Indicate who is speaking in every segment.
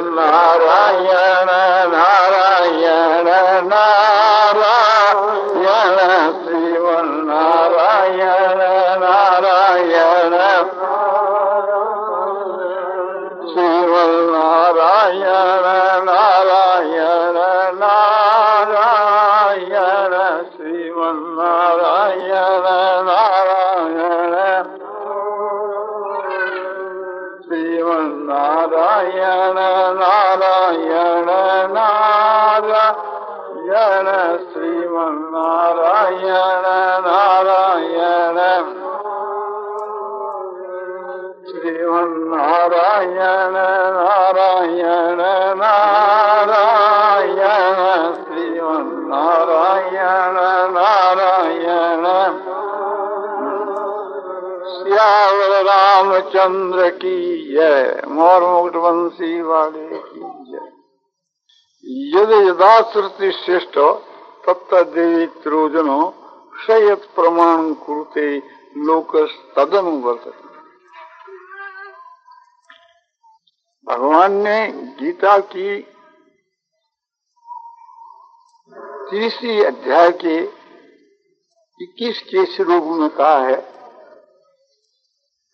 Speaker 1: नारायण नारायण नारायण श्रीमन नारायण नारायण श्रीमन नारायण नारायण नारायण श्रीमन नारायण नारायण श्रीमन नारायण नारायण नारायण श्रीमन नारायण नारायण श्रीमन नारायण नारायण नारायण श्रीमन नारायण नारायण श्यावर रामचंद्र की जय, मोर मुकुट वंशी वाले की जय। यद यदा श्रुति श्रेष्ठ तत्त देवी त्रोजनो शयत प्रमाण कुरुते लोक तदनुवर्तते। भगवान ने गीता की 30 अध्याय के 21 के श्लोक में कहा है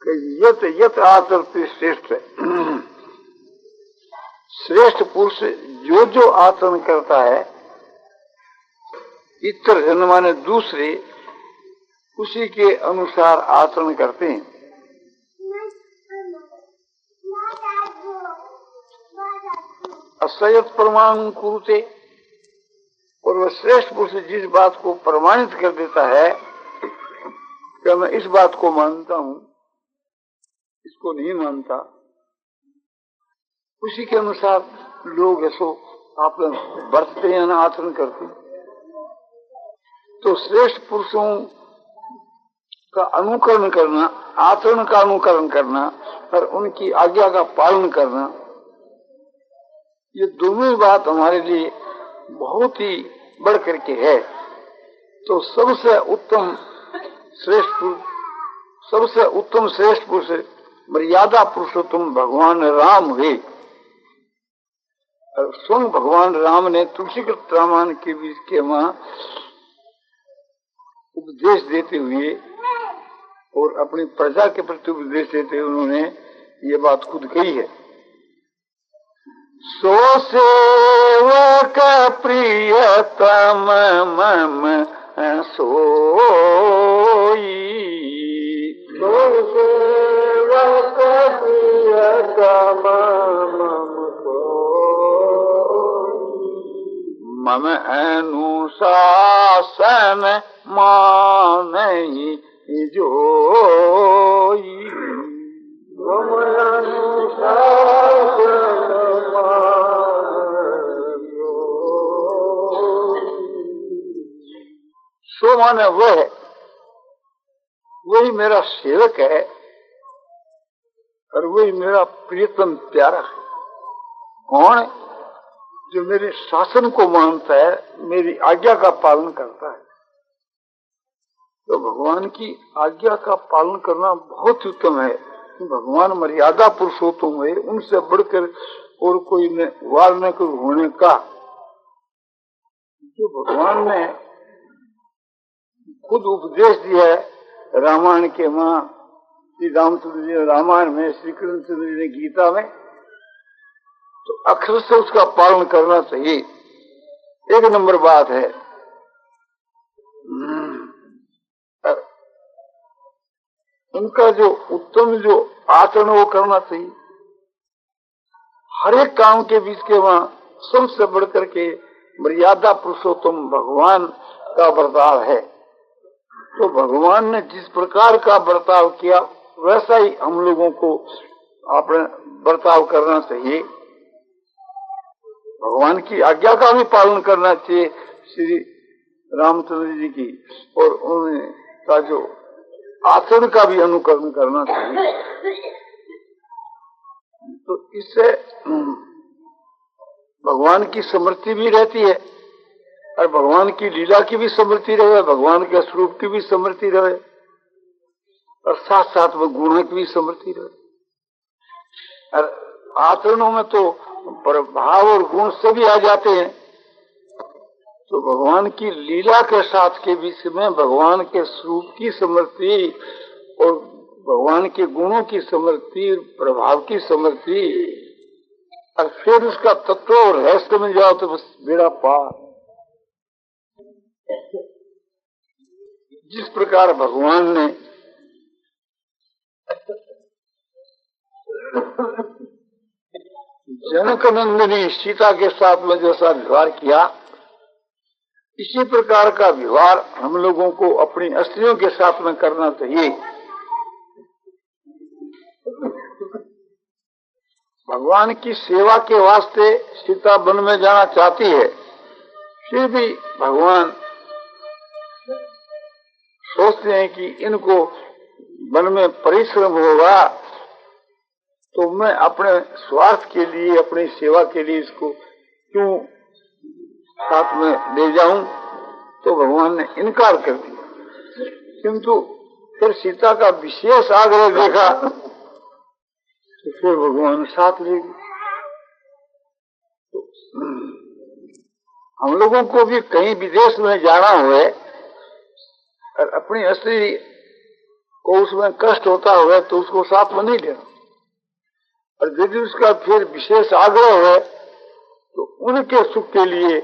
Speaker 1: कि यत यत आचरते श्रेष्ठ श्रेष्ठ पुरुष जो जो आचरण करता है, इतर जन माने दूसरे उसी के अनुसार आचरण करते हैं। असयत प्रमाण कुरुते, और वह श्रेष्ठ पुरुष जिस बात को प्रमाणित कर देता है कि मैं इस बात को मानता हूं, इसको नहीं मानता, उसी के अनुसार लोग ऐसो आप बरतते हैं ना, आचरण करते हैं। तो श्रेष्ठ पुरुषों का अनुकरण करना, आचरण का अनुकरण करना और उनकी आज्ञा का पालन करना, ये दोनों ही बात हमारे लिए बहुत ही बढ़ करके है। तो सबसे उत्तम श्रेष्ठ पुरुष मर्यादा पुरुषोत्तम भगवान राम हुए। स्वयं भगवान राम ने तुलसीकृत रामायण के बीच के वहां उपदेश देते हुए और अपनी प्रजा के प्रति उपदेश देते हुए उन्होंने ये बात खुद कही है। सो सेवक प्रियतम मम सोई, सो सेवक प्रियतम मम सोई, मम अनुशासन मानहि जोई, मम अनुशासन सो माने वह, वही मेरा सेवक है और वही मेरा प्रियतम प्यारा है। कौन? जो मेरे शासन को मानता है, मेरी आज्ञा का पालन करता है। तो भगवान की आज्ञा का पालन करना बहुत उत्तम है। भगवान मर्यादा पुरुषोत्तम है, उनसे बढ़कर और कोई वार न कोई होने का। जो भगवान ने खुद उपदेश दिया है रामायण के मां श्री रामचंद्र जी ने रामायण में, श्री कृष्णचंद्र जी ने गीता में, तो अक्षर से उसका पालन करना चाहिए। एक नंबर बात है। उनका जो उत्तम जो आचरण वो करना चाहिए। हर एक काम के बीच के वहां सबसे बढ़कर के मर्यादा पुरुषोत्तम भगवान का बर्ताव है। तो भगवान ने जिस प्रकार का बर्ताव किया वैसा ही हम लोगों को अपने बर्ताव करना चाहिए। भगवान की आज्ञा का भी पालन करना चाहिए श्री रामचंद्र जी की, और उनका जो आचरण का भी अनुकरण करना चाहिए। तो इससे भगवान की समृद्धि भी रहती है और भगवान की लीला की भी समृद्धि रहे, भगवान के स्वरूप की भी समृद्धि रहे और साथ साथ में गुणों की भी समृद्धि रहे। और आचरणों में तो प्रभाव और गुण सभी आ जाते हैं। तो भगवान की लीला के साथ के बीच में भगवान के स्वरूप की स्मृति और भगवान के गुणों की स्मृति, प्रभाव की स्मृति, और फिर उसका तत्व और रहस्य में जाओ तो बस बेड़ा पार। जिस प्रकार भगवान ने जनक नंदिनी सीता के साथ में जैसा व्यवहार किया, इसी प्रकार का व्यवहार हम लोगों को अपनी स्त्रियों के साथ में करना चाहिए। भगवान की सेवा के वास्ते सीता वन में जाना चाहती है, फिर भी भगवान सोचते हैं कि इनको वन में परिश्रम होगा, तो मैं अपने स्वार्थ के लिए, अपनी सेवा के लिए इसको क्यों साथ में ले जाऊं। तो भगवान ने इनकार कर दिया। किंतु फिर सीता का विशेष आग्रह देखा तो फिर भगवान साथ ले गए। तो हम लोगों को भी कहीं विदेश में जाना हुए और अपनी स्त्री को उसमें कष्ट होता हुआ तो उसको साथ में नहीं लेना, और यदि उसका फिर विशेष आग्रह है तो उनके सुख के लिए,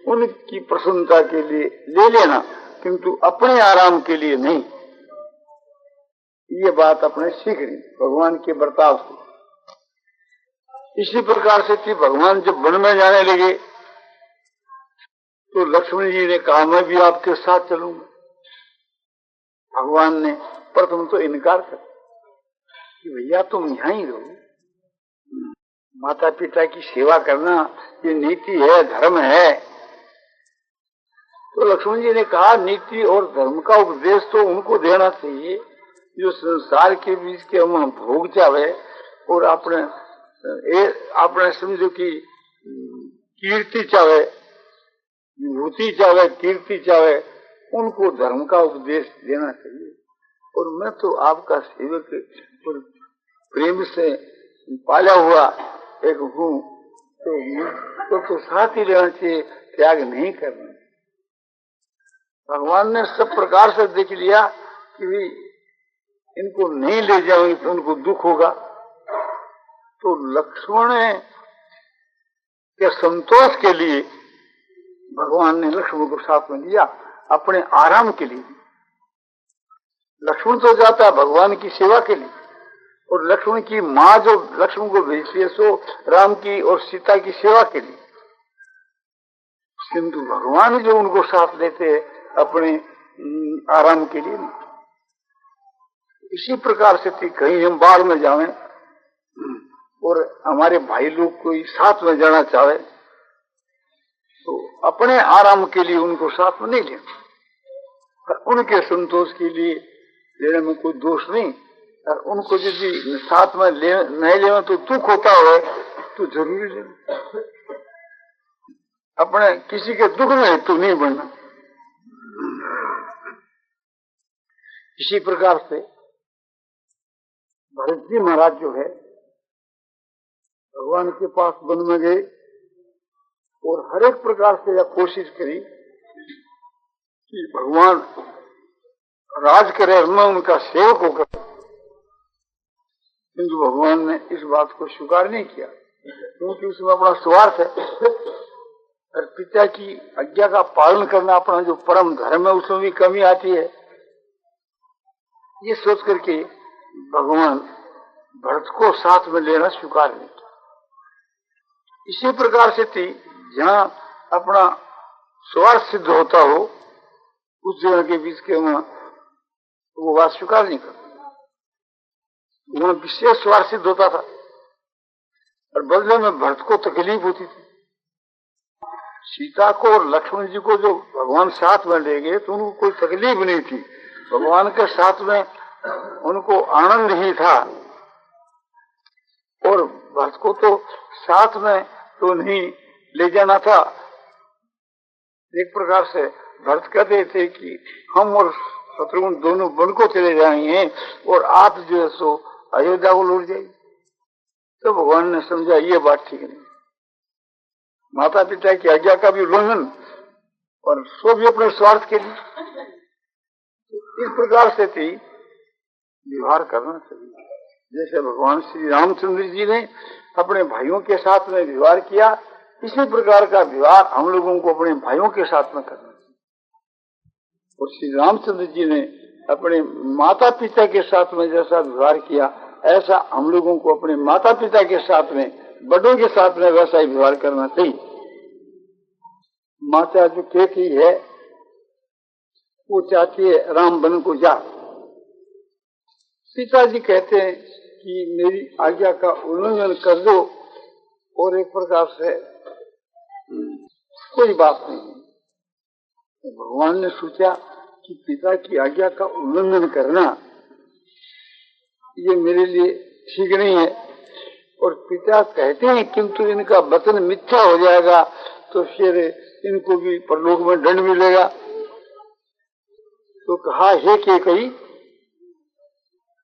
Speaker 1: उनकी प्रसन्नता के लिए ले लेना, किंतु अपने आराम के लिए नहीं। ये बात अपने सीख ली भगवान के बर्ताव से। इसी प्रकार से कि भगवान जब वन में जाने लगे तो लक्ष्मण जी ने कहा मैं भी आपके साथ चलूंगा। भगवान ने प्रथम तो इनकार कर कि भैया तुम यहां ही रहो, माता पिता की सेवा करना ये नीति है, धर्म है। तो लक्ष्मण जी ने कहा नीति और धर्म का उपदेश तो उनको देना चाहिए जो संसार के बीच के हम भोग जावे और अपने समझो कि कीर्ति चाहे, विभूति चाहे, कीर्ति चाहे, उनको धर्म का उपदेश देना चाहिए। और मैं तो आपका सेवक और प्रेम से पाला हुआ एक हूँ, तो साथ ही रहना चाहिए, त्याग नहीं करना। भगवान ने सब प्रकार से देख लिया कि इनको नहीं ले जाओगे तो उनको दुख होगा। तो लक्ष्मण के संतोष के लिए भगवान ने लक्ष्मण को साथ में लिया, अपने आराम के लिए। लक्ष्मण तो जाता है भगवान की सेवा के लिए, और लक्ष्मण की माँ जो लक्ष्मण को भेजती है सो राम की और सीता की सेवा के लिए। किंतु भगवान जो उनको साथ लेते हैं अपने आराम के लिए नहीं। इसी प्रकार से थी कहीं हम बाढ़ में जावें और हमारे भाई लोग कोई साथ में जाना चाहे तो अपने आराम के लिए उनको साथ में नहीं लेना, उनके संतोष के लिए लेने में कोई दोष नहीं। और उनको यदि साथ में नहीं लेना तो दुख होता है तो जरूरी लेना, अपने किसी के दुख में हेतु नहीं बनना। इसी प्रकार से भरत जी महाराज जो है भगवान के पास वन में गए और हर एक प्रकार से यह कोशिश करी कि भगवान राज करे और मैं उनका सेवक होकर, किंतु भगवान ने इस बात को स्वीकार नहीं किया, क्योंकि उसमें अपना स्वार्थ है और पिता की आज्ञा का पालन करना अपना जो परम धर्म है उसमें भी कमी आती है। ये सोच करके भगवान भरत को साथ में लेना स्वीकार नहीं किया। इसी प्रकार से थी जहाँ अपना स्वार्थ सिद्ध होता हो उस जगह के बीच के वहां वो बात स्वीकार नहीं करता, वहां विशेष स्वार्थ सिद्ध होता था और बदले में भरत को तकलीफ होती थी। सीता को और लक्ष्मण जी को जो भगवान साथ में ले गए तो उनको कोई तकलीफ नहीं थी, भगवान के साथ में उनको आनंद ही था। और भरत को तो साथ में तो नहीं ले जाना था। एक प्रकार से भरत कहते थे कि हम और शत्रुघ्न दोनों वन को चले जाएंगे और आप जो है सो अयोध्या को लौट जाइए। तो भगवान ने समझा ये बात ठीक नहीं, माता पिता की आज्ञा का भी उल्लंघन, और सो भी अपने स्वार्थ के लिए। इस प्रकार से भी व्यवहार करना चाहिए। जैसे भगवान श्री रामचंद्र जी ने अपने भाइयों के साथ में व्यवहार किया, इसी प्रकार का व्यवहार हम लोगों को अपने भाइयों के साथ में करना चाहिए। और श्री रामचंद्र जी ने अपने माता पिता के साथ में जैसा व्यवहार किया, ऐसा हम लोगों को अपने माता पिता के साथ में, बड़ों के साथ में वैसा ही व्यवहार करना चाहिए। माता जो कहती है, वो चाहती है राम बन को जा। पिताजी कहते हैं कि मेरी आज्ञा का उल्लंघन कर दो, और एक प्रकार से कोई बात नहीं। तो भगवान ने सोचा कि पिता की आज्ञा का उल्लंघन करना ये मेरे लिए ठीक नहीं है, और पिता कहते हैं किंतु इनका वचन मिथ्या हो जाएगा तो फिर इनको भी परलोक में दंड मिलेगा। तो कहा, हे केकई,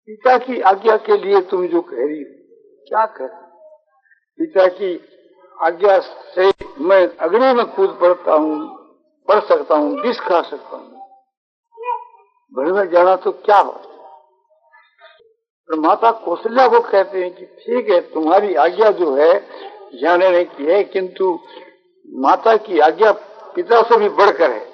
Speaker 1: पिता की आज्ञा के लिए तुम जो कह रही हो क्या कर, पिता की आज्ञा से मैं अग्नि में कूद पड़ सकता हूँ, विष खा सकता हूँ, भर में जाना तो क्या बात। माता कौशल्या को कहते हैं कि ठीक है, तुम्हारी आज्ञा जो है जाने नहीं की है, किंतु माता की आज्ञा पिता से भी बढ़कर है।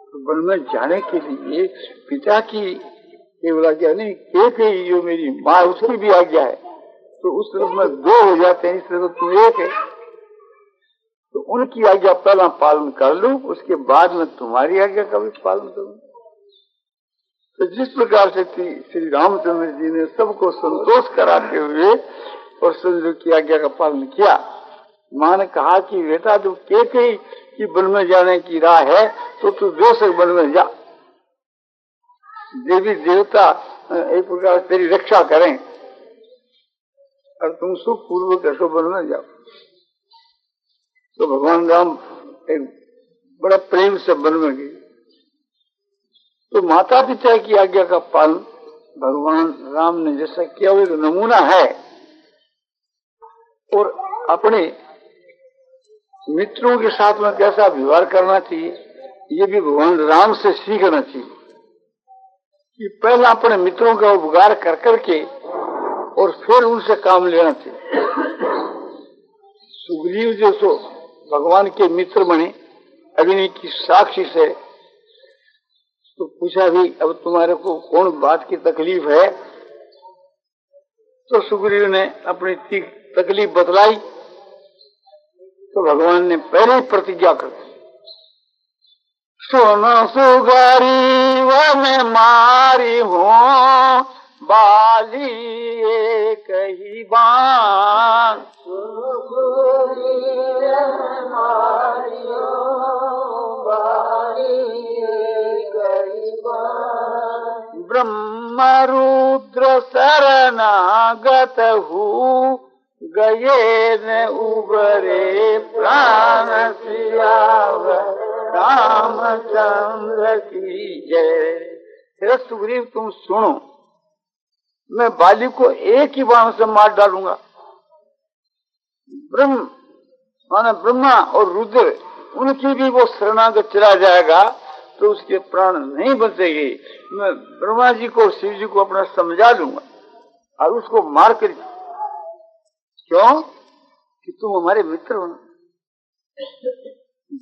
Speaker 1: तो वन में जाने के लिए पिता की केवल आज्ञा नहीं, एक ही जो मेरी माँ उसकी भी आज्ञा है, तो उस तरफ में दो हो जाते हैं, इस तरफ तुम एक है। तो उनकी आज्ञा पहला पालन कर लूं, उसके बाद में तुम्हारी आज्ञा का भी पालन करूं। तो जिस प्रकार से श्री रामचंद्र जी ने सबको संतोष कराते हुए और संजय की आज्ञा का पालन किया। माँ ने कहा कि बेटा तू कहते कि वन में जाने की राह है तो तू बेशक वन में जा, देवी देवता एक प्रकार तेरी रक्षा करें और तुम सुख पूर्वक ऐसो वन में जाओ। तो भगवान राम एक बड़ा प्रेम से वन में गए। तो माता पिता की आज्ञा का पालन भगवान राम ने जैसा किया वो नमूना है, और अपने मित्रों के साथ में कैसा व्यवहार करना चाहिए ये भी भगवान राम से सीखना चाहिए कि पहला अपने मित्रों का उपकार कर करके और फिर उनसे काम लेना चाहिए। सुग्रीव जो सो भगवान के मित्र बने अग्नि की साक्षी से, तो पूछा भी अब तुम्हारे को कौन बात की तकलीफ है, तो सुग्रीव ने अपनी तकलीफ बतलाई। तो भगवान ने पहले ही प्रतिज्ञा कर दी, सुनो सुगारी वह मैं मारी हूँ बाली एक ही बान, ब्रह्म रुद्र शरणागत हूँ गए न उबरे प्राण सियावर रामचंद्र की जय। हे सुग्रीव तुम सुनो, मैं बाली को एक ही बाण से मार डालूंगा। ब्रह्म माने ब्रह्मा और रुद्र उनकी भी वो शरणागत चला जाएगा तो उसके प्राण नहीं बचेगी। मैं ब्रह्मा जी को शिव जी को अपना समझा दूंगा और उसको मार कर, क्यों कि तुम हमारे मित्र हो।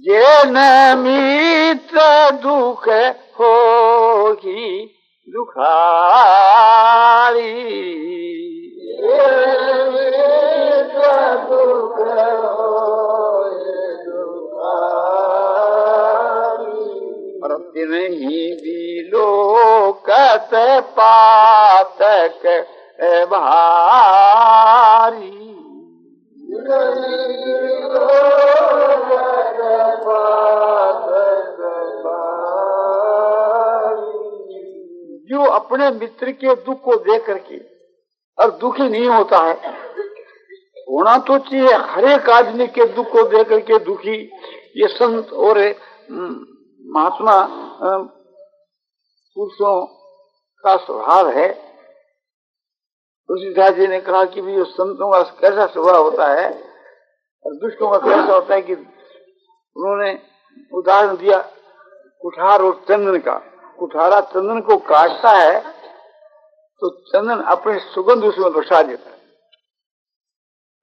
Speaker 1: जे न मित्र दुख होगी दुखारी, दुख नहीं विलोकत पातक भारी, जो अपने मित्र के दुख को देख करके और दुखी नहीं होता है, होना तो चाहिए हर एक आदमी के दुख को देख करके दुखी, ये संत और महात्मा पुरुषों का स्वभाव है। तुलसीदास जी ने कहा कि भी संतों का कैसा स्वभाव होता है, और दुष्टों का कैसा होता है कि उन्होंने उदाहरण दिया कुठार और चंदन का। कुठारा चंदन को काटता है तो चंदन अपनी सुगंध उसमें बसा देता है,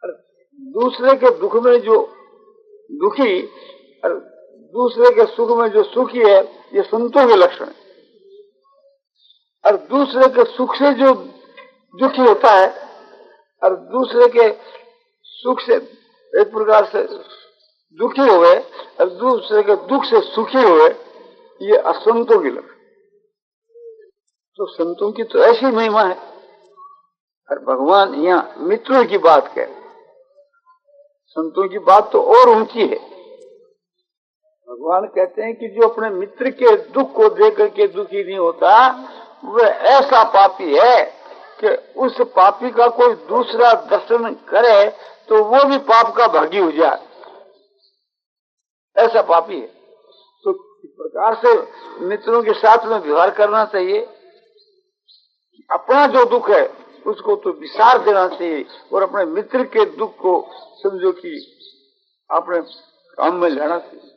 Speaker 1: और दूसरे के दुख में जो दुखी और दूसरे के सुख में जो सुखी है, ये संतों के लक्षण है। और दूसरे के सुख से जो दुखी होता है और दूसरे के सुख से एक प्रकार से दुखी हुए और दूसरे के दुख से सुखी हुए, ये असंतों की लक्षण। तो संतों की तो ऐसी महिमा है। और भगवान यहाँ मित्रों की बात कह रहे, संतों की बात तो और ऊंची है। भगवान कहते हैं कि जो अपने मित्र के दुख को देख करके दुखी नहीं होता, वह ऐसा पापी है कि उस पापी का कोई दूसरा दर्शन करे तो वो भी पाप का भागी हो जाए, ऐसा पापी है। तो इस प्रकार से मित्रों के साथ में व्यवहार करना चाहिए। अपना जो दुख है उसको तो विसार देना चाहिए और अपने मित्र के दुख को समझो कि अपने काम में लेना चाहिए,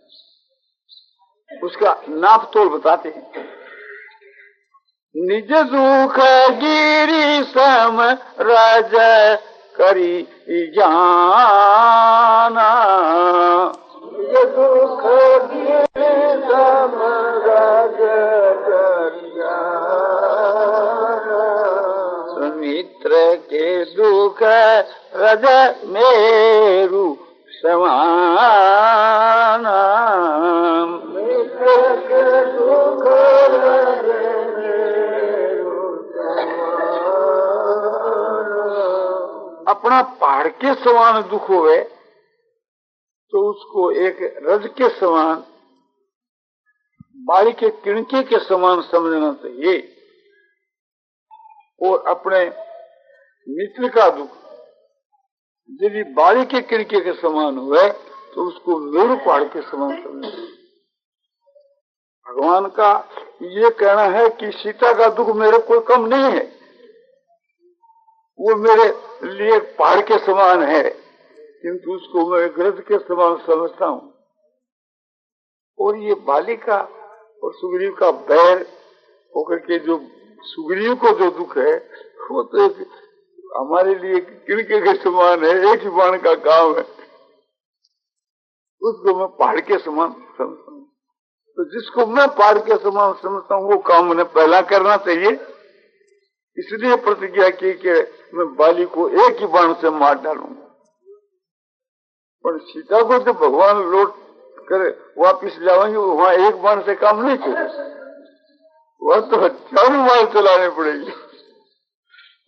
Speaker 1: उसका नाप तोल बताते हैं। निज दुख गिरी सम राज करी जाना, निज दुख गिरी सम राज करी जाना, मित्र के दुख रज मेरु समाना, मित्र के दुख रज मेरु समाना। अपना पहाड़ के समान दुख हुए तो उसको एक रज के समान, बाड़ी के किणके के समान समझना चाहिए। और अपने मित्र का दुख यदि बाड़ी के किणके के समान हुए तो उसको मेरु पहाड़ के समान समझना। भगवान का ये कहना है कि सीता का दुख मेरे कोई कम नहीं है, वो मेरे लिए पहाड़ के समान है, किंतु उसको मैं गरज के समान समझता हूँ। और ये बालिका और सुग्रीव का बैर होकर के जो सुग्रीव को जो दुख है वो तो एक हमारे लिए किणके के समान है, एक ही बाण का काम है, उसको मैं पहाड़ के समान समझता हूँ। तो जिसको मैं पहाड़ के समान समझता हूँ वो काम मैंने पहला करना चाहिए। इसलिए प्रतिज्ञा की कि मैं बाली को एक ही बाण से मार डालूंगा। पर सीता को जब भगवान लौट कर वापिस लाएंगे वहां एक बाण से काम नहीं चलेगा, वह तो हजारों बार चलाने पड़ेगी।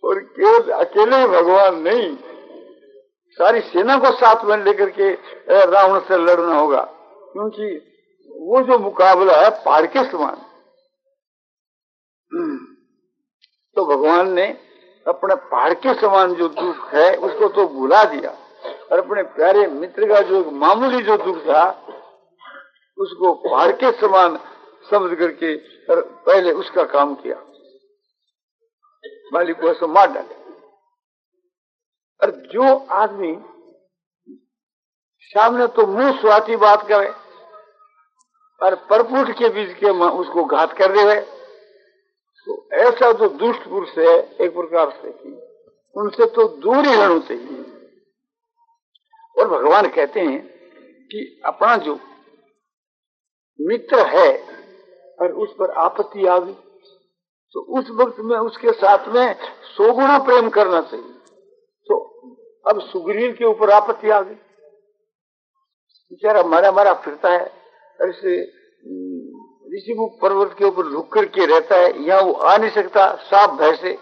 Speaker 1: और केवल अकेले भगवान नहीं, सारी सेना को साथ में लेकर के रावण से लड़ना होगा, क्योंकि वो जो मुकाबला है पहाड़ के समान। तो भगवान ने अपने पहाड़ के समान जो दुख है उसको तो भुला दिया और अपने प्यारे मित्र का जो मामूली जो दुख था उसको पहाड़ के समान समझ करके पहले उसका काम किया, बाली को ऐसा मार डाले। और जो आदमी सामने तो मुंह स्वाति बात करे और परपुट के बीच के उसको घात कर दे, तो ऐसा जो दुष्ट पुरुष है एक प्रकार से कि उनसे तो दूर ही रहना चाहिए। और भगवान कहते हैं कि अपना जो मित्र है और उस पर आपत्ति आ गई तो उस वक्त में उसके साथ में 100 गुना प्रेम करना चाहिए। तो अब सुग्रीव के ऊपर आपत्ति आ गई, बेचारा मारा फिरता है, ऐसे ऋषिमुख पर्वत के ऊपर लुक करके रहता है, यहाँ वो आ नहीं सकता सांप भय से।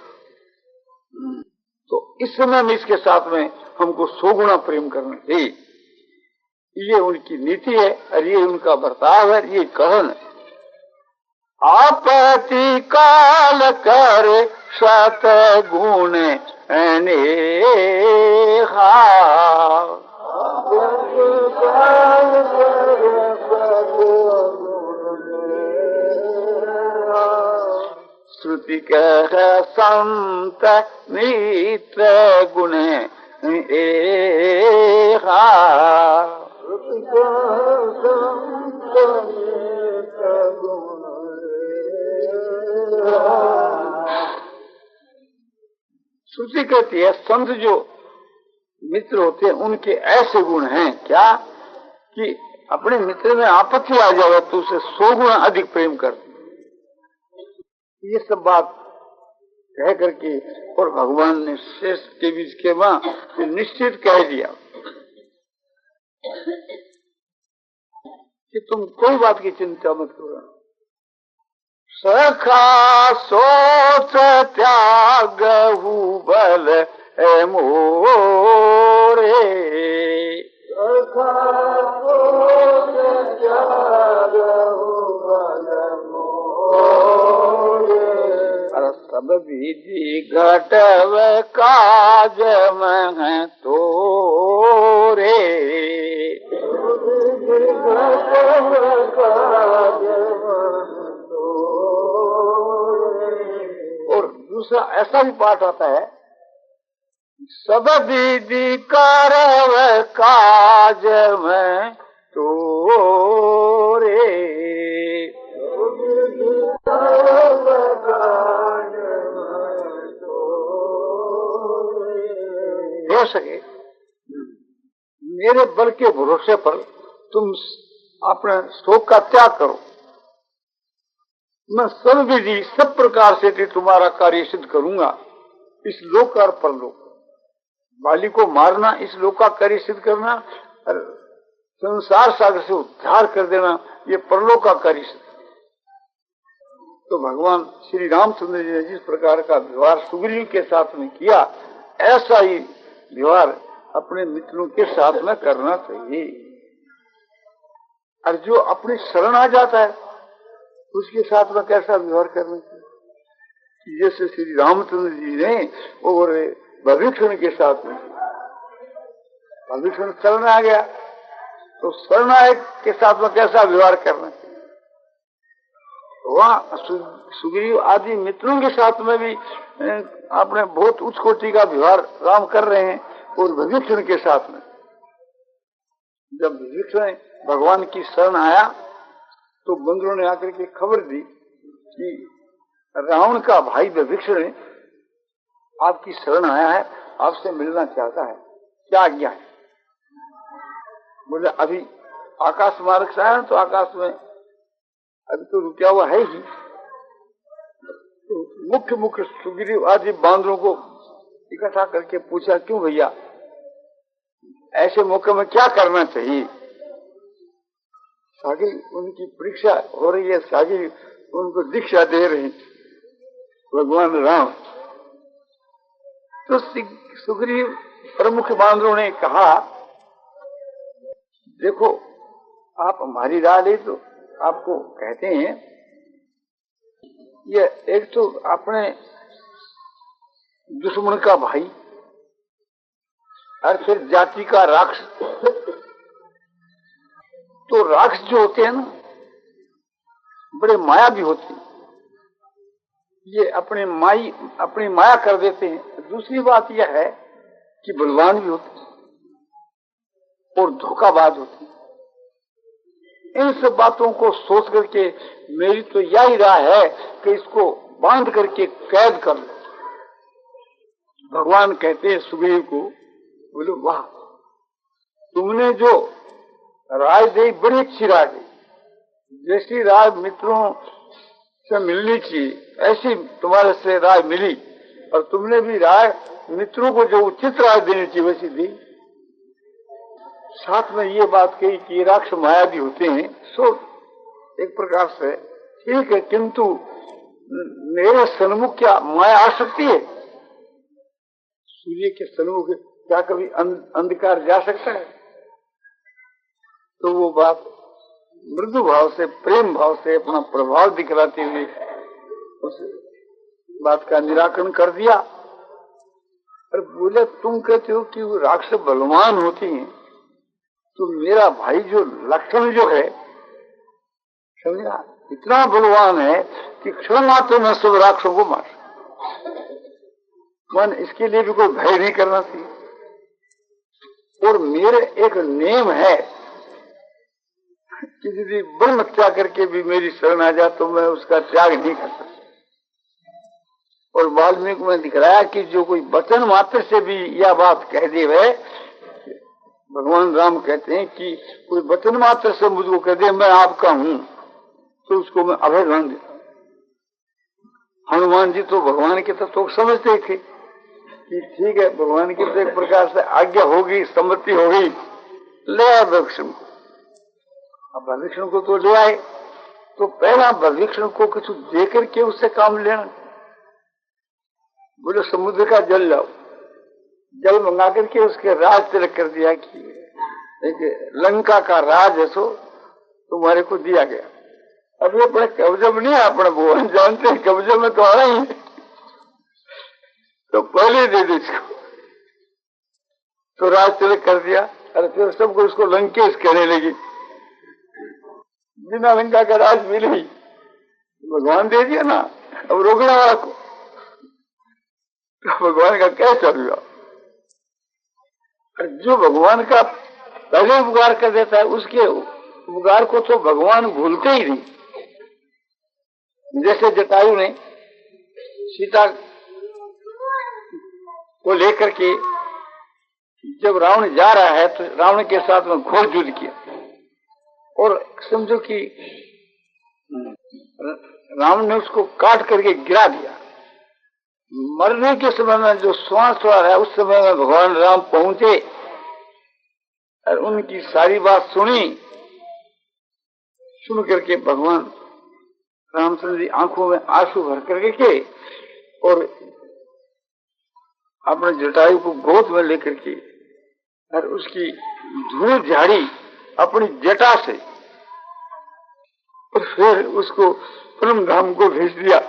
Speaker 1: तो इस समय में इसके साथ में हमको 100 गुना प्रेम करना चाहिए। ये उनकी नीति है और ये उनका बर्ताव है, ये कहन है। आपत्ति काल कर सत गुण अनेहा, श्रुति कह संत मित्र गुण एहा, श्रुति कहती है संत जो मित्र होते हैं उनके ऐसे गुण हैं क्या कि अपने मित्र में आपत्ति आ जाए तो उसे 100 गुना अधिक प्रेम करते। ये सब बात कह करके और भगवान ने श्रेष्ठ के बीच के वहां निश्चित कह दिया कि तुम कोई बात की चिंता मत करो। सखा सोच त्याग बल मोरे, सखा सोच त्याग बल मोरे, सब विधि घटव काज में तोरे, और दूसरा ऐसा भी पाठ आता है सब विधि करव काज में तोरे, हो सके मेरे बल के भरोसे पर तुम अपने शोक का त्याग करो। मैं सब विधि सब प्रकार से तुम्हारा कार्य सिद्ध करूंगा, इस लोक और परलोक। बाली को मारना इस लोक का कार्य सिद्ध करना, संसार सागर से उद्धार कर देना ये परलोक का कार्य सिद्ध। तो भगवान श्री रामचंद्र जी ने जिस प्रकार का व्यवहार सुग्रीव के साथ में किया, ऐसा ही व्यवहार अपने मित्रों के साथ में करना चाहिए। और जो अपनी शरण आ जाता है उसके साथ में कैसा व्यवहार करना चाहिए। जैसे श्री रामचंद्र जी ने और विभीषण के साथ में, विभीषण शरण आ गया तो शरणागत के साथ में कैसा व्यवहार करना चाहिए। वहाँ सुग्रीव आदि मित्रों के साथ में भी आपने बहुत उच्च कोटि का व्यवहार राम कर रहे हैं। और विभीषण के साथ में जब विभीषण भगवान की शरण आया तो बंदरों ने आकर के खबर दी कि रावण का भाई विभीषण आपकी शरण आया है, आपसे मिलना चाहता है, क्या आज्ञा है। बोले अभी आकाश मार्ग से आया तो आकाश में अभी तो रुका हुआ है ही। तो मुख्य मुख्य सुग्रीव आदि बांदरों को इकट्ठा करके पूछा, क्यों भैया ऐसे मौके में क्या करना चाहिए। सागिर उनकी परीक्षा हो रही है, सागिर उनको दीक्षा दे रहे भगवान राम। तो सुग्रीव प्रमुख बांदरों ने कहा, देखो आप हमारी राह ले तो आपको कहते हैं ये एक तो अपने दुश्मन का भाई और फिर जाति का राक्षस। तो राक्षस जो होते हैं ना बड़े माया भी होते हैं, ये अपनी माया कर देते हैं। दूसरी बात यह है कि बलवान भी होते हैं और धोखाबाज होते हैं। इन सब बातों को सोच करके मेरी तो यही राय है कि इसको बांध करके कैद कर लो। भगवान कहते हैं सुग्रीव को, बोलो वाह तुमने जो राय दी बड़ी अच्छी राय दी, जैसी राय मित्रों से मिलनी चाहिए ऐसी तुम्हारे से राय मिली, और तुमने भी राय मित्रों को जो उचित राय देनी चाहिए वैसी दी। साथ में ये बात कही कि राक्षस माया भी होते हैं, सो एक प्रकार से ठीक है, किंतु मेरे सन्मुख क्या माया आ सकती है। सूर्य के सन्मुख क्या कभी अंधकार जा सकता है। तो वो बात मृदु भाव से प्रेम भाव से अपना प्रभाव दिखलाते हुए उस बात का निराकरण कर दिया। और बोले तुम कहते हो कि वो राक्षस बलवान होती हैं, तो मेरा भाई जो लक्षण जो है समझा इतना बलवान है कि क्षण मात्र में सब राक्षसों को मार। मन इसके लिए भी कोई भय नहीं करना चाहिए। और मेरे एक नियम है कि यदि ब्रह्म त्याग करके भी मेरी शरण आ जाए तो मैं उसका त्याग नहीं कर सकता। और वाल्मीकि में दिखलाया कि जो कोई वचन मात्र से भी यह बात कह दे वह, भगवान राम कहते हैं कि कोई वचन मात्र से मुझको कह दे मैं आपका हूं, तो उसको मैं अभय मान देता हूं। हनुमान जी तो भगवान के तत्व को समझते थे कि ठीक है, भगवान की तो एक प्रकार से आज्ञा होगी, सम्मति होगी, ले आए भविष्ण को। अब भविष्ण को तो ले आए, तो पहला भविष्ण को कुछ दे करके उससे काम लेना। बोले समुद्र का जल लाओ, जल मंगा करके उसके राज तिलक कर दिया कि लंका का राज है सो तुम्हारे को दिया गया। अब ये अपने कब्जे में नहीं है, अपने भगवान जानते हैं कब्जे में तो आ रहे हैं, तो पहले दे दे इसको। तो राज तिलक कर दिया। अरे फिर सबको उसको लंकेश कहने लगी, बिना लंका का राज मिले ही भगवान दे दिया ना, अब रोकने वाला को। तो भगवान का क्या चल हुआ? जो भगवान का पहले उपकार कर देता है उसके उपकार को तो भगवान भूलते ही नहीं। जैसे जटायु ने सीता को लेकर के जब रावण जा रहा है तो रावण के साथ में घोर युद्ध किया, और समझो कि रावण ने उसको काट करके गिरा दिया। मरने के समय में जो श्वास आ रहा है उस समय में भगवान राम पहुंचे और उनकी सारी बात सुनी। सुन करके भगवान रामचंद्र जी आंखों में आंसू भर करके के और अपने जटायु को गोद में लेकर के और उसकी धूल झाड़ी अपनी जटा से, और फिर उसको परम धाम को भेज दिया।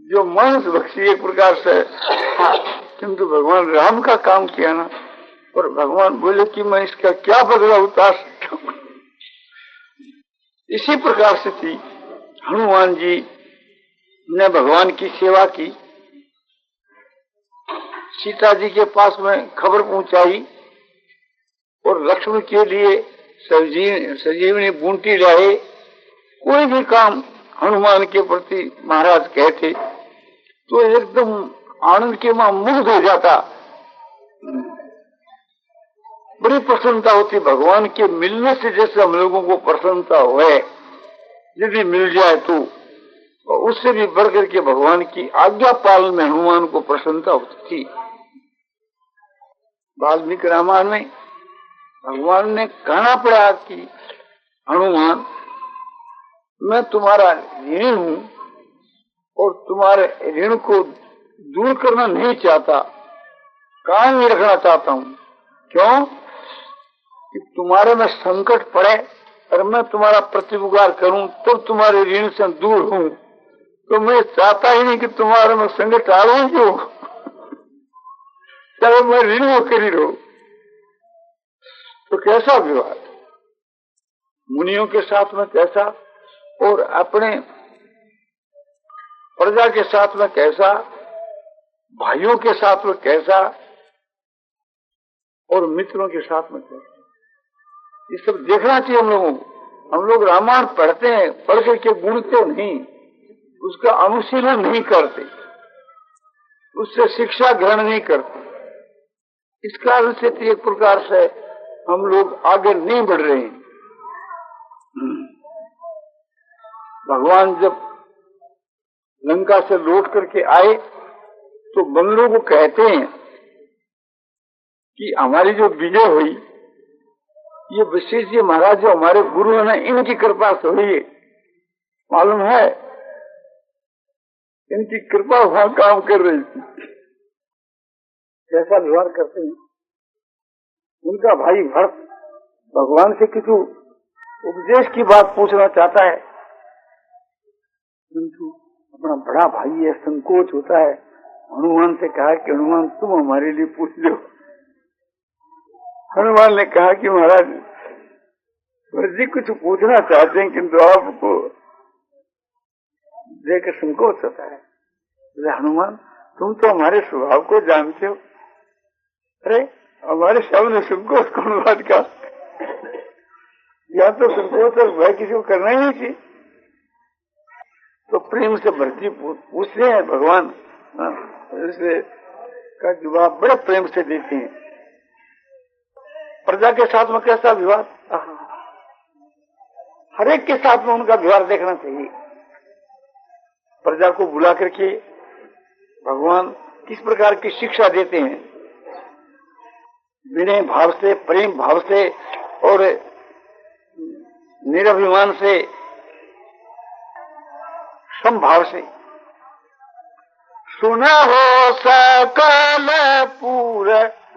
Speaker 1: जो मानस भक्ति एक प्रकार से किंतु भगवान राम का काम किया ना, और भगवान बोले कि मैं इसका क्या बदला उतार सकता हूं। इसी प्रकार से थी हनुमान जी ने भगवान की सेवा की, सीता जी के पास में खबर पहुंचाई और लक्ष्मण के लिए संजीवनी बूंटी लाए। कोई भी काम हनुमान के प्रति महाराज कहते तो एकदम आनंद के मां मुग्ध हो जाता, बड़ी प्रसन्नता होती। भगवान के मिलने से जैसे हम लोगों को प्रसन्नता हुए, यदि मिल जाए तो उससे भी बढ़कर के भगवान की आज्ञा पालन में हनुमान को प्रसन्नता होती थी। वाल्मीकि रामायण में भगवान ने कहना पड़ा कि हनुमान मैं तुम्हारा ऋण हूं और तुम्हारे ऋण को दूर करना नहीं चाहता, कायम ही रखना चाहता हूं। क्यों? कि तुम्हारे में संकट पड़े और मैं तुम्हारा प्रतिउपकार करूं तब तुम्हारे ऋण से दूर हूं, तो मैं चाहता ही नहीं कि तुम्हारे में संकट आ रहा क्यों, चाहे मैं ऋण होकर ही रहूं। तो कैसा विवाद मुनियों के साथ में कैसा, और अपने प्रजा के साथ में कैसा, भाइयों के साथ में कैसा, और मित्रों के साथ में कैसा, ये सब देखना चाहिए हम लोगों को। हम लोग रामायण पढ़ते हैं, पढ़ करके गुणते नहीं, उसका अनुशीलन नहीं करते, उससे शिक्षा ग्रहण नहीं करते। इस कारण से तो एक प्रकार से हम लोग आगे नहीं बढ़ रहे हैं। भगवान जब लंका से लौट करके आए तो बंदरों को कहते हैं कि हमारी जो विजय हुई ये विशेष जी महाराज जो हमारे गुरु हैं इनकी कृपा से हुई है। मालूम है इनकी कृपा वहां काम कर रही थी। कैसा व्यवहार करते हैं। उनका भाई भरत भगवान से किसी उपदेश की बात पूछना चाहता है, किंतु अपना बड़ा भाई है, संकोच होता है। हनुमान से कहा कि हनुमान तुम हमारे लिए पूछ लो। हनुमान ने कहा कि महाराज भरत जी कुछ पूछना चाहते हैं किंतु आपको देखकर संकोच होता है। हनुमान तुम तो हमारे स्वभाव को जानते हो। अरे हमारे सामने संकोच कौन बात का, या तो संकोच और भय किसी को करना ही नहीं चाहिए। तो प्रेम से भरत जी पूछते हैं भगवान इसलिए का विवाह बड़े प्रेम से देते हैं। प्रजा के साथ में कैसा विवाह, हर एक के साथ में उनका व्यवहार देखना चाहिए। प्रजा को बुला करके भगवान किस प्रकार की शिक्षा देते हैं, विनय भाव से, प्रेम भाव से और निरभिमान से, समभाव से। सुना हो सकल पूर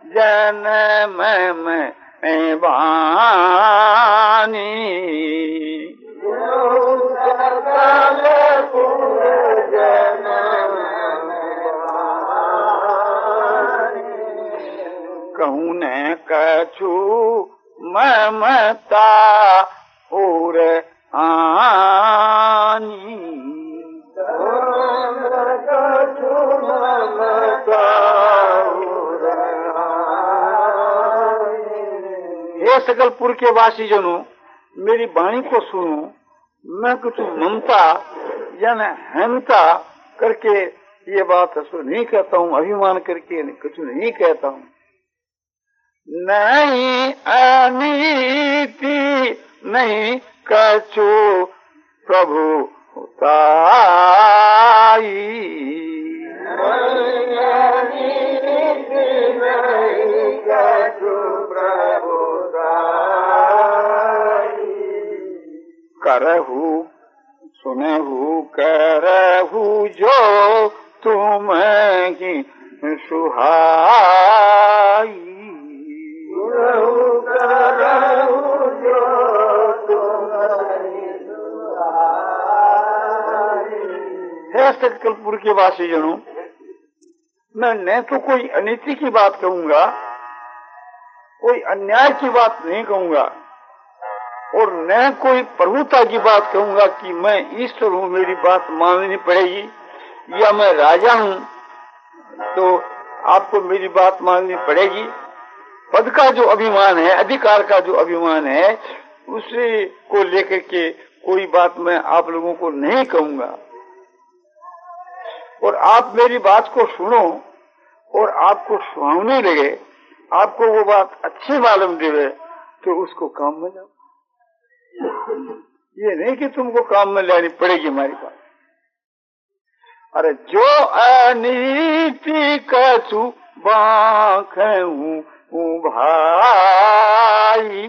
Speaker 1: जन्म में वाणी, सकल पूर जन्म कहूँ न कछु ममता और आनी, हे सकलपुर के वासी जनों, मेरी वाणी को सुनो। मैं कुछ ममता या न हेमता करके ये बात नहीं कहता हूँ, अभिमान करके कुछ नहीं कहता हूँ। नहीं अनीति नहीं कछु प्रभु ताई, करहु सुनहु करहु जो तुम ही सुहाई, हे सकलपुर के वासी जनों, मैं न तो कोई अनीति की बात कहूंगा, कोई अन्याय की बात नहीं कहूंगा, और न कोई प्रभुता की बात कहूंगा कि मैं ईश्वर हूँ, मेरी बात माननी पड़ेगी, या मैं राजा हूँ तो आपको मेरी बात माननी पड़ेगी। पद का जो अभिमान है, अधिकार का जो अभिमान है, उसे को लेकर के कोई बात मैं आप लोगों को नहीं कहूंगा। और आप मेरी बात को सुनो और आपको सुहावनी लगे, आपको वो बात अच्छी मालूम देवे, तो उसको काम में लाओ। ये नहीं कि तुमको काम में लानी पड़ेगी हमारी बात। अरे जो अनीति कछु बांखूं भाई,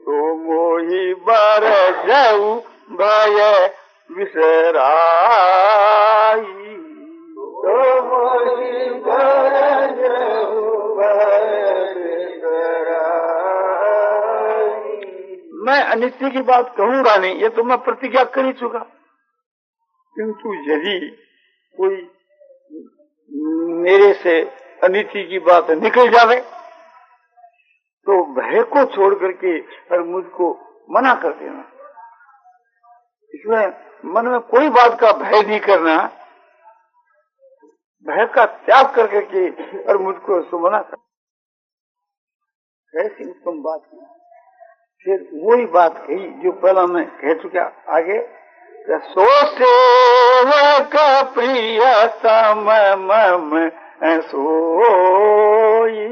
Speaker 1: तो मोहि बर जाऊ भय विसराई, तो मोहि बर जाऊ भय विसराई। मैं अनित्य की बात कहूंगा नहीं, ये तो मैं प्रतिज्ञा कर ही चुका। किंतु यदि कोई मेरे से अनिति की बात निकल जावे तो भय को छोड़ करके और मुझको मना कर देना। इसमें मन में कोई बात का भय नहीं करना, भय का त्याग कर करके और मुझको उसको मना कर। कैसी उत्तम बात की। फिर वही बात कही जो पहला मैं कह चुका आगे, सो सेवक प्रियतम मम सोई,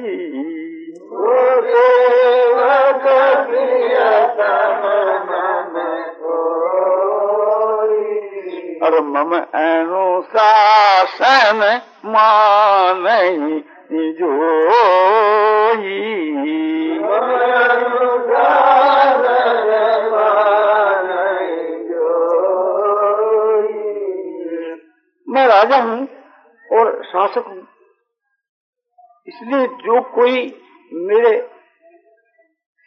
Speaker 1: सो सेवक प्रियतम मम सोई, और मम अनुशासन मानहि जोई, मैं राजा हूँ और शासक हूँ, इसलिए जो कोई मेरे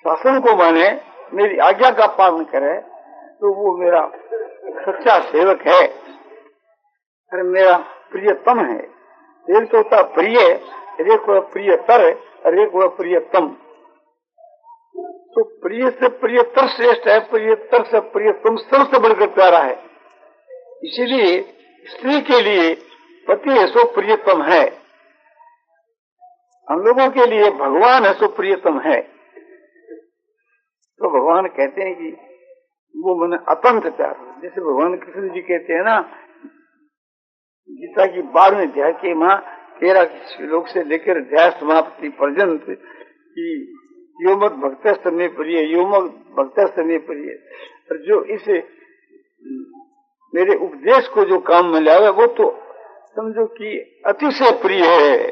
Speaker 1: शासन को माने, मेरी आज्ञा का पालन करे, तो वो मेरा सच्चा सेवक है और मेरा प्रियतम है। एक तो होता प्रिय, एक हुआ प्रियतर और एक हुआ प्रियतम। तो प्रिय से प्रियतर श्रेष्ठ है, प्रियतर से प्रियतम सबसे बढ़कर प्यारा है। इसीलिए स्त्री के लिए पति है सो प्रियतम है, हम लोगों के लिए भगवान है सो प्रियतम है। तो भगवान कहते हैं कि वो मन अतंत प्यार हो। जैसे भगवान कृष्ण जी कहते हैं ना, गीता की 12वें अध्याय के माँ 13 श्लोक से लेकर अध्याय समाप्ति पर्यंत कि यो मत भक्त में प्रिय, यो मत भक्त में प्रिय। और जो इस मेरे उपदेश को जो काम में लावे वो तो समझो कि अतिशय प्रिय है।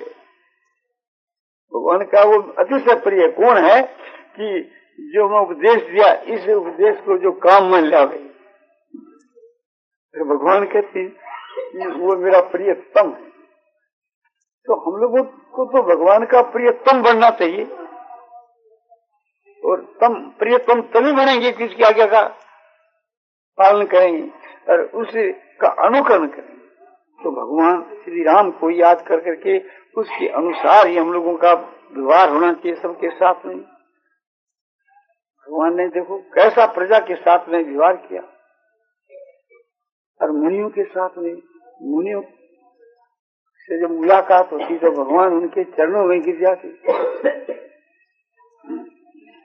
Speaker 1: भगवान का वो अतिशय प्रिय कौन है कि जो मैं उपदेश दिया, इस उपदेश को जो काम में लावे। तो भगवान कहते हैं कि वो मेरा प्रियतम है। तो हम लोगों को तो भगवान का प्रियतम बनना चाहिए, और प्रियतम तभी बनेंगे कि उसकी आज्ञा का पालन करेंगे और उसका अनुकरण करेंगे। तो भगवान श्री राम को याद कर करके उसके अनुसार ही हम लोगों का व्यवहार होना चाहिए सबके साथ में। भगवान ने देखो कैसा प्रजा के साथ में व्यवहार किया, और मुनियों के साथ में, मुनियों से जब मुलाकात होती तो भगवान उनके चरणों में गिर जाते।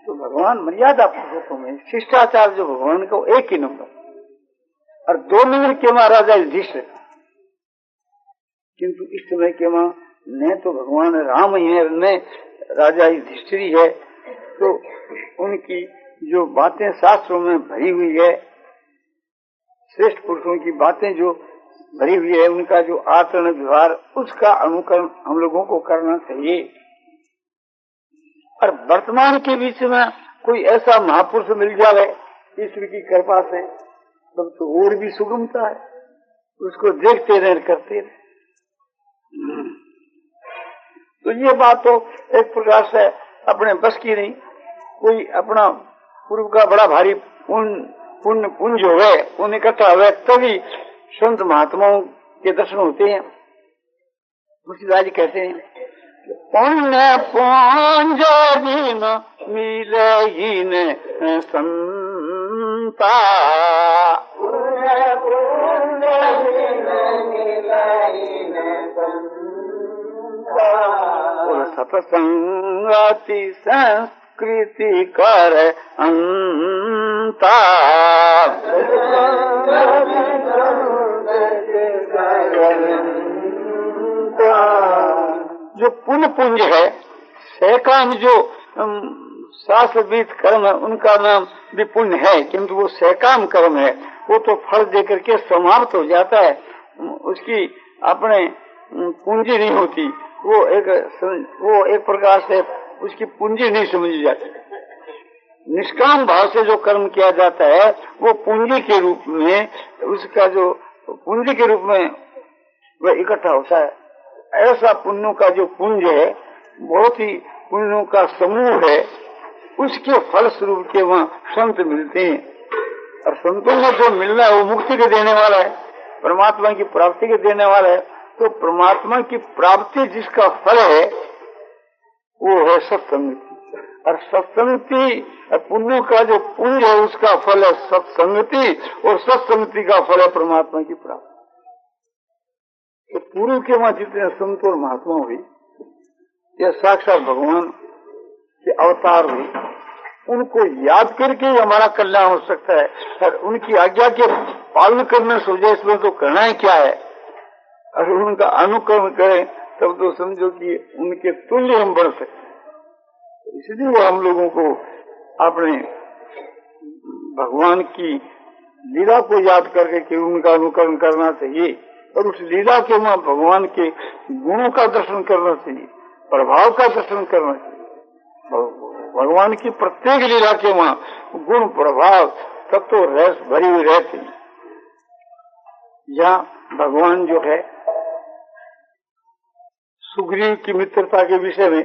Speaker 1: तो भगवान मर्यादा पुरुषों में शिष्टाचार जो भगवान का एक ही नंबर, और 2 नंबर के महाराजा युधिष्ठिर, किंतु इस समय के मां न तो भगवान राम ही है न राजा युधिष्ठिर है। तो उनकी जो बातें शास्त्रों में भरी हुई है, श्रेष्ठ पुरुषों की बातें जो भरी हुई है, उनका जो आचरण व्यवहार, उसका अनुकरण हम लोगों को करना चाहिए। और वर्तमान के बीच में कोई ऐसा महापुरुष मिल जाए ईश्वर की कृपा से, तब तो और भी सुगमता है, उसको देखते रहे, करते रहे। तो ये बात तो एक प्रकार से अपने बस की नहीं। कोई अपना पूर्व का बड़ा भारी पुण्य पुंज हो गए, उन्हें इकट्ठा हुए, तभी संत महात्माओं के दर्शन होते हैं। तुलसीदास जी कहते हैं, पुण्य पुंज बिन मिले ही न संता, सत्संगति संस्कृति कर अंता। जो पुण्य पुंज है, सहकाम जो शास्त्रविद कर्म है, उनका नाम भी पुण्य है, किंतु वो सहकाम कर्म है, वो तो फल देकर के समाप्त हो जाता है, उसकी अपने पूंजी नहीं होती। वो एक प्रकार से उसकी पूंजी नहीं समझी जाती। निष्काम भाव से जो कर्म किया जाता है वो पूंजी के रूप में, उसका जो पूंजी के रूप में वह इकट्ठा होता है। ऐसा पुण्यों का जो पुंज है, बहुत ही पुण्यों का समूह है, उसके फल स्वरूप के वहाँ संत मिलते हैं। और संतों को जो मिलना है वो मुक्ति के देने वाला है, परमात्मा की प्राप्ति के देने वाला है। तो परमात्मा की प्राप्ति जिसका फल है वो है सत्संगति, और सत्संगति पुण्यों का जो पुण्य है उसका फल है सत्संगति, और सत्संगति का फल है परमात्मा की प्राप्ति। तो पूर्व के वहां जितने संत और महात्मा हुई, ये साक्षात भगवान के अवतार हुए, उनको याद करके हमारा कल्याण हो सकता है। और उनकी आज्ञा के पालन करने से इसमें तो करना ही क्या है, और उनका अनुकरण करें तब तो समझो कि उनके तुल्य हम बढ़ सकते हैं। इसलिए वो हम लोगों को अपने भगवान की लीला को याद करके उनका अनुकरण करना चाहिए, और उस लीला के वहां भगवान के गुणों का दर्शन करना चाहिए, प्रभाव का दर्शन करना चाहिए। भगवान की प्रत्येक लीला के वहां गुण प्रभाव तत्व रस भरी हुई रहती है। यहाँ भगवान जो है सुग्रीव की मित्रता के विषय में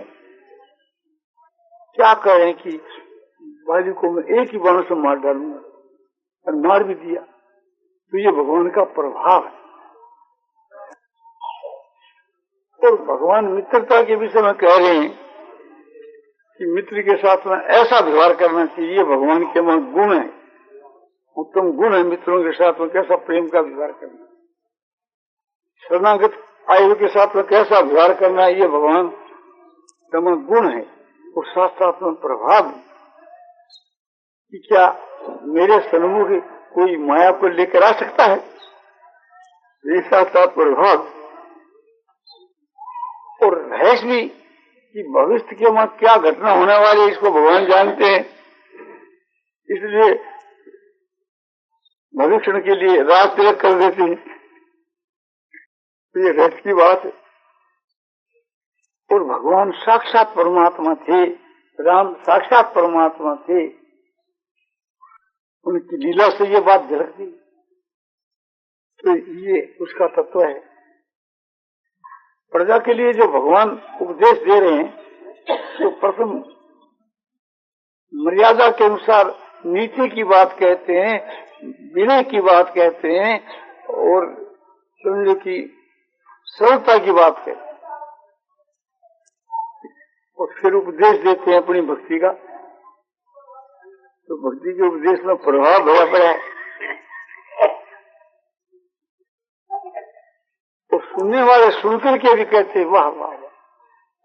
Speaker 1: क्या कहें कि वाली को मैं एक ही बाण से मार डालूंगा, और मार भी दिया। तो ये भगवान का प्रभाव है। और भगवान मित्रता के विषय में कह रहे हैं कि मित्र के साथ में ऐसा व्यवहार करना चाहिए। भगवान के वहां गुण है, उत्तम गुण है मित्रों के साथ में कैसा प्रेम का व्यवहार करना, शरणागत आयु के साथ में कैसा व्यवहार करना है, ये भगवान का गुण है। और साथ साथ में प्रभाव कि क्या मेरे सन्मुख कोई माया को लेकर आ सकता है? ऐसा सा प्रभाव और रहस्य भी कि भविष्य के वहां क्या घटना होने वाली है इसको भगवान जानते हैं। इसलिए भविष्य के लिए रात तिलक कर देते हैं। तो ये रहस्य की बात है। और भगवान साक्षात परमात्मा थे, राम साक्षात परमात्मा थे, उनकी लीला से ये बात झलकती। तो ये उसका तत्व है। प्रजा के लिए जो भगवान उपदेश दे रहे हैं तो प्रथम मर्यादा के अनुसार नीति की बात कहते हैं, विनय की बात कहते हैं और समझो कि सरलता की बात कहते हैं और फिर उपदेश देते हैं अपनी भक्ति का। तो भक्ति के उपदेश में प्रभाव भरा पड़ा है और सुनने वाले सुनकर के भी कहते हैं वाह वाह वाह,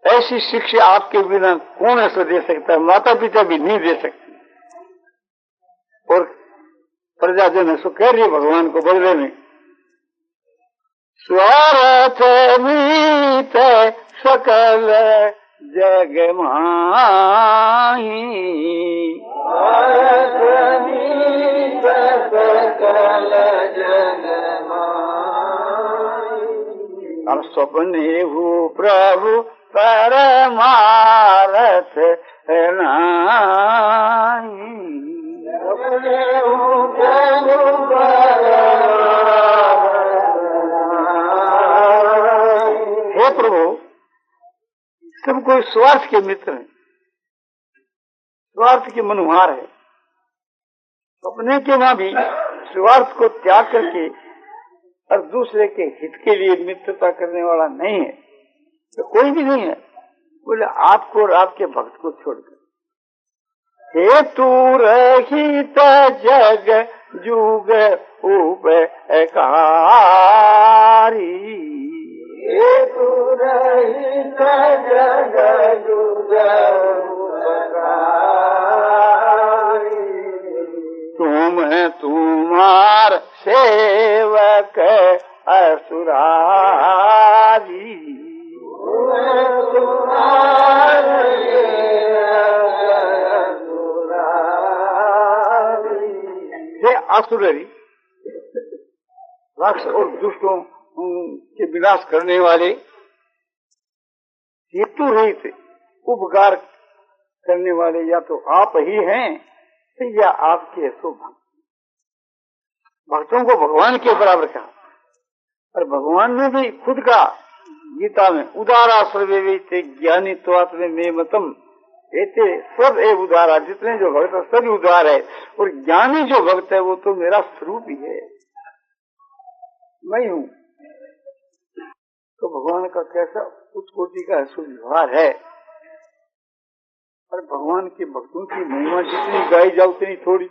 Speaker 1: ऐसी शिक्षा आपके बिना कौन ऐसा दे सकता है, माता पिता भी नहीं दे सकते। और प्रजाजन ऐसा कह रही है भगवान को बदले में, स्वार्थ मीत सकल जग माही, स्वार्थ मीत सकल जग माही, अब सपने हो प्रभु परमारथ नाही, सपने हो प्रभु हे प्रभु सब कोई स्वार्थ के मित्र है, स्वार्थ के मनुहार है। अपने के वहां भी स्वार्थ को त्याग करके और दूसरे के हित के लिए मित्रता करने वाला नहीं है तो कोई भी नहीं है। बोले आपको और आपके भक्त को छोड़कर हे तू रहित जग जुग उपकारी, तुम तुम्हार सेवक असुरारी, हे असुररी राक्षस और दुष्टों के विनाश करने वाले, हेतु रहित उपकार करने वाले या तो आप ही हैं या आपके सो भक्त। भक्तों को भगवान के बराबर कहा और भगवान ने भी खुद का गीता में उदारा सर्वे ज्ञानी त्वात्म में मतम, ऐसे सब एक उदारा, जितने जो भक्त है सभी उदार है और ज्ञानी जो भक्त है वो तो मेरा स्वरूप ही है, मैं हूँ। तो भगवान का कैसा उच्च कोटि का व्यवहार है। और भगवान के भक्तों की महिमा जितनी गाई जाओ उतनी थोड़ी।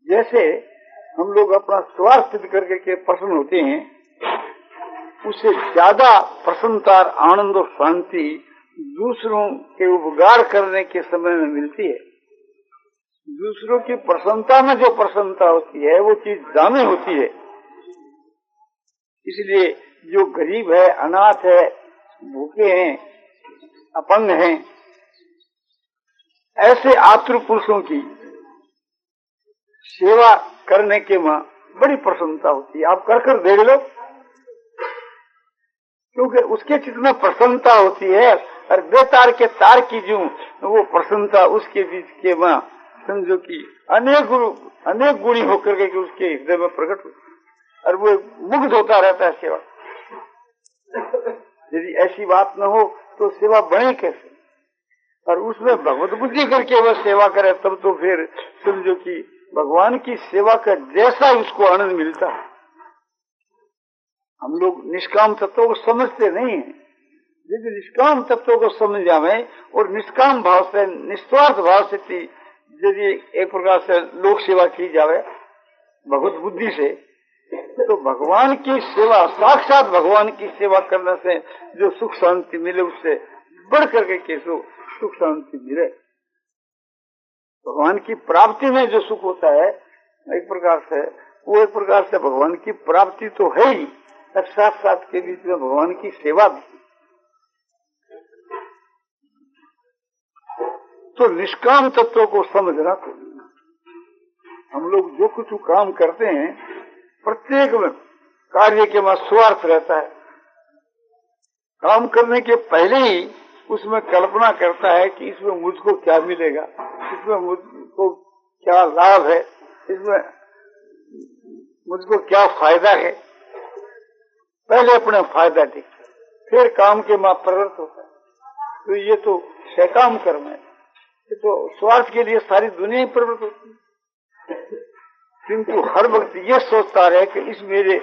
Speaker 1: जैसे हम लोग अपना स्वार्थ सिद्ध करके के प्रसन्न होते हैं, उससे ज्यादा प्रसन्नता, आनंद और शांति दूसरों के उपकार करने के समय में मिलती है। दूसरों की प्रसन्नता में जो प्रसन्नता होती है वो चीज दामी होती है। इसलिए जो गरीब है, अनाथ है, भूखे हैं, अपंग हैं, ऐसे आतुर पुरुषों की सेवा करने के वहां बड़ी प्रसन्नता होती है। आप कर कर देख लो, क्योंकि उसके चित्त में प्रसन्नता होती है और बेतार के तार की जो वो प्रसन्नता उसके बीच के वहां समझो कि अनेक गुणी होकर के उसके हृदय में प्रकट हो और वो मुग्ध होता रहता है सेवा। यदि ऐसी बात न हो तो सेवा बने कैसे? और उसमें भगवत बुद्धि करके वह सेवा करे तब तो फिर समझो कि भगवान की सेवा का जैसा उसको आनंद मिलता है। हम लोग निष्काम तत्वों को समझते नहीं है। यदि निष्काम तत्वों को समझ जावे और निष्काम भाव से, निस्वार्थ भाव से यदि एक प्रकार से लोक सेवा की जावे भगवत बुद्धि से, तो भगवान की सेवा, साक्षात भगवान की सेवा करने से जो सुख शांति मिले उससे बढ़ करके कैसो सुख शांति मिले। भगवान की प्राप्ति में जो सुख होता है एक प्रकार से, वो एक प्रकार से भगवान की प्राप्ति तो है ही, और साथ साथ के बीच में भगवान की सेवा भी। तो निष्काम तत्व को समझना, तो हम लोग जो कुछ काम करते हैं प्रत्येक में कार्य के बाद स्वार्थ रहता है। काम करने के पहले ही उसमें कल्पना करता है कि इसमें मुझको क्या मिलेगा, इसमें मुझको क्या लाभ है, इसमें मुझको क्या फायदा है। पहले अपना फायदा देखता है, फिर काम के मां प्रवृत्त होता है। तो ये तो शैतान कर्म है, ये तो स्वार्थ के लिए सारी दुनिया ही प्रवृत्त होती है। किंतु हर वक्त ये सोचता रहे कि इस मेरे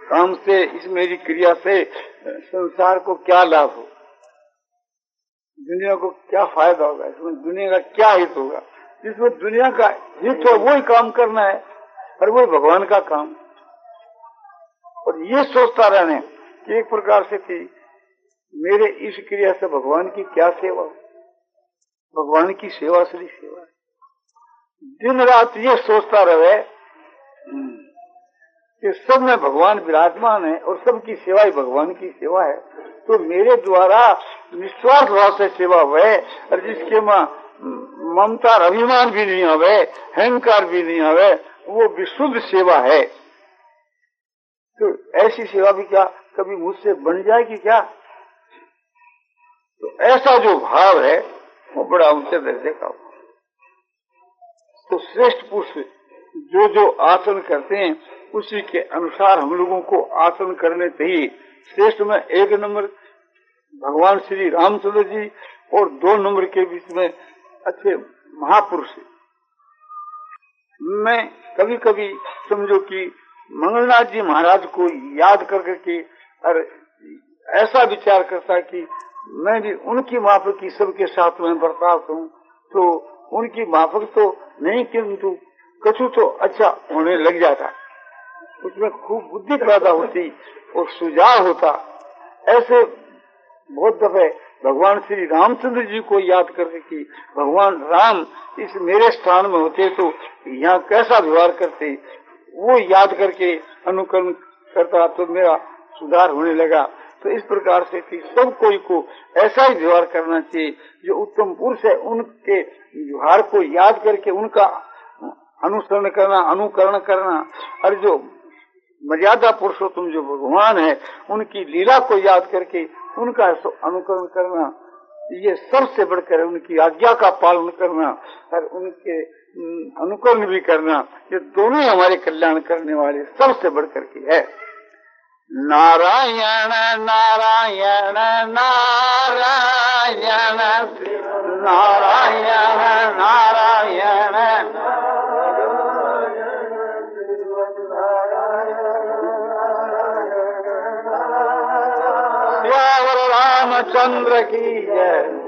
Speaker 1: काम से, इस मेरी क्रिया से संसार को क्या लाभ हो, दुनिया को क्या फायदा होगा, इसमें दुनिया का क्या हित होगा। जिसमें दुनिया का हित हो वही काम करना है, और वही भगवान का काम। और ये सोचता रहने कि एक प्रकार से कि मेरे इस क्रिया से भगवान की क्या सेवा हो, भगवान की सेवा से सेवा है। दिन रात ये सोचता रहे कि सब में भगवान विराजमान है और सबकी सेवा ही भगवान की सेवा है, तो मेरे द्वारा निस्वार्थ भाव से सेवा हुए, और जिसके मां ममता और अभिमान भी नहीं आवे, अहंकार भी नहीं आवे, वो विशुद्ध सेवा है। तो ऐसी सेवा भी क्या कभी मुझसे बन जाएगी क्या? तो ऐसा जो भाव है वो बड़ा ऊंचे दर्जे का। तो श्रेष्ठ पुरुष जो जो आसन करते हैं उसी के अनुसार हम लोगों को आसन करने चाहिए। श्रेष्ठ में 1 नंबर भगवान श्री रामचंद्र जी, और 2 नंबर के बीच में अच्छे महापुरुष। मैं कभी कभी समझो कि मंगलनाथ जी महाराज को याद करके और ऐसा विचार करता कि मैं भी उनकी माफक की सबके साथ में बर्ताव करूं, तो उनकी माफक तो नहीं किंतु कछु तो अच्छा होने लग जाता, उसमें खूब बुद्धि पैदा होती और सुझाव होता। ऐसे बहुत दफे भगवान श्री रामचंद्र जी को याद करके कि भगवान राम इस मेरे स्थान में होते तो यहाँ कैसा व्यवहार करते, वो याद करके अनुकरण करता तो मेरा सुधार होने लगा। तो इस प्रकार से कि सब कोई को ऐसा ही व्यवहार करना चाहिए। जो उत्तम पुरुष है उनके व्यवहार को याद करके उनका अनुसरण करना, अनुकरण करना, और जो मर्यादा पुरुषोत्तम जो भगवान है उनकी लीला को याद करके उनका अनुकरण करना, ये सबसे बढ़कर उनकी आज्ञा का पालन करना और उनके अनुकरण भी करना, ये दोनों ही हमारे कल्याण करने वाले सबसे बढ़कर की है। नारायण नारायण नारायण नारायण नारायण श्यावर रामचंद्र की जय।